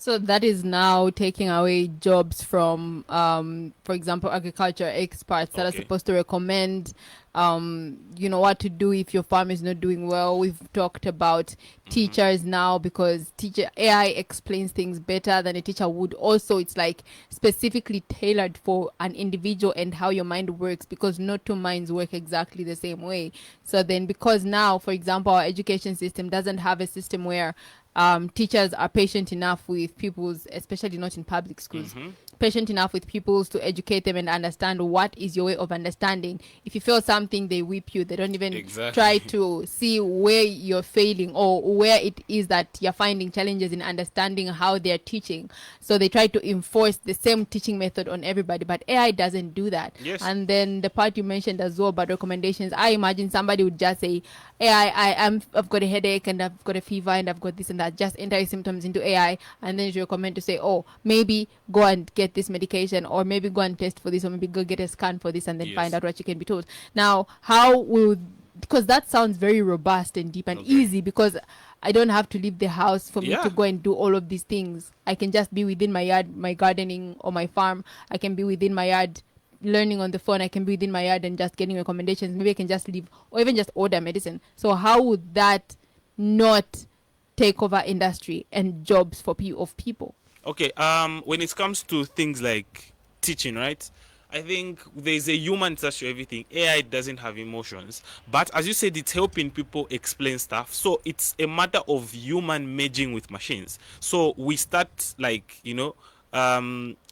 So that is now taking away jobs from, for example, agriculture experts that are Okay. supposed to recommend, what to do if your farm is not doing well. We've talked about Mm-hmm. teachers now because teacher AI explains things better than a teacher would. Also, it's like specifically tailored for an individual and how your mind works because not two minds work exactly the same way. So then, because now, for example, our education system doesn't have a system where teachers are patient enough with pupils, especially not in public schools, Mm-hmm. patient enough with pupils to educate them and understand what is your way of understanding. If you feel something, they whip you. They don't even try Exactly. to see where you're failing or where it is that you're finding challenges in understanding how they're teaching. So they try to enforce the same teaching method on everybody, but AI doesn't do that. Yes. And then the part you mentioned as well about recommendations, I imagine somebody would just say, AI, I've got a headache and I've got a fever and I've got this and that. Just enter your symptoms into AI, and then it recommend to say, oh, maybe go and get this medication, or maybe go and test for this, or maybe go get a scan for this, and then find Yes. out what you can be told. Now, how will, because that sounds very robust and deep and Okay. easy, because I don't have to leave the house for me to Yeah. go and do all of these things. I can just be within my yard, my gardening or my farm. I can be within my yard learning on the phone. I can be within my yard and just getting recommendations. Maybe I can just leave or even just order medicine. So how would that not take over industry and jobs for of people? Okay. When it comes to things like teaching, right? I think there's a human touch to everything. AI doesn't have emotions, but as you said, it's helping people explain stuff. So it's a matter of human merging with machines. So we start like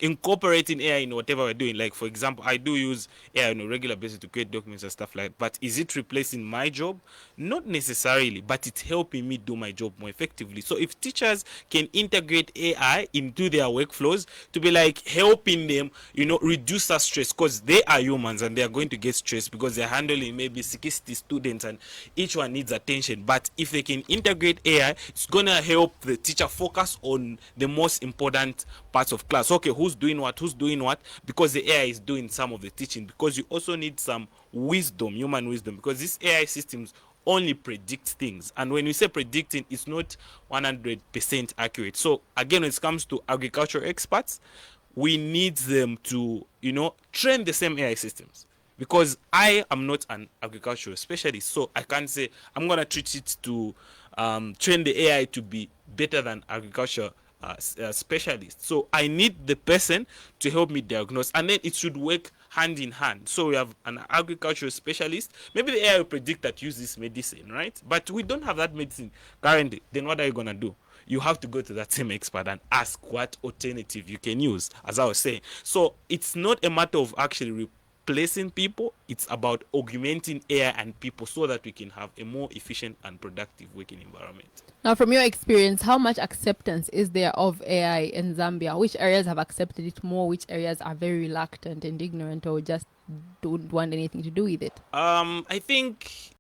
incorporating AI in whatever we're doing. Like for example, I do use AI on a regular basis to create documents and stuff like that. But is it replacing my job? Not necessarily, but it's helping me do my job more effectively. So if teachers can integrate AI into their workflows to be like helping them, reduce that stress, because they are humans and they are going to get stressed because they're handling maybe 60 students and each one needs attention. But if they can integrate AI, it's gonna help the teacher focus on the most important parts of class. Okay, who's doing what, because the AI is doing some of the teaching, because you also need some wisdom, human wisdom, because these AI systems only predict things, and when we say predicting, it's not 100% accurate. So again, when it comes to agriculture experts, we need them to train the same AI systems, because I am not an agricultural specialist, so I can't say I'm gonna treat it to train the AI to be better than agriculture specialist. So I need the person to help me diagnose, and then it should work hand in hand. So we have an agricultural specialist. Maybe the AI will predict that use this medicine, right? But we don't have that medicine currently. Then what are you gonna do? You have to go to that same expert and ask what alternative you can use, as I was saying. So it's not a matter of actually replacing people, it's about augmenting AI and people so that we can have a more efficient and productive working environment. Now, from your experience, how much acceptance is there of AI in Zambia? Which areas have accepted it more? Which areas are very reluctant and ignorant or just don't want anything to do with it? I think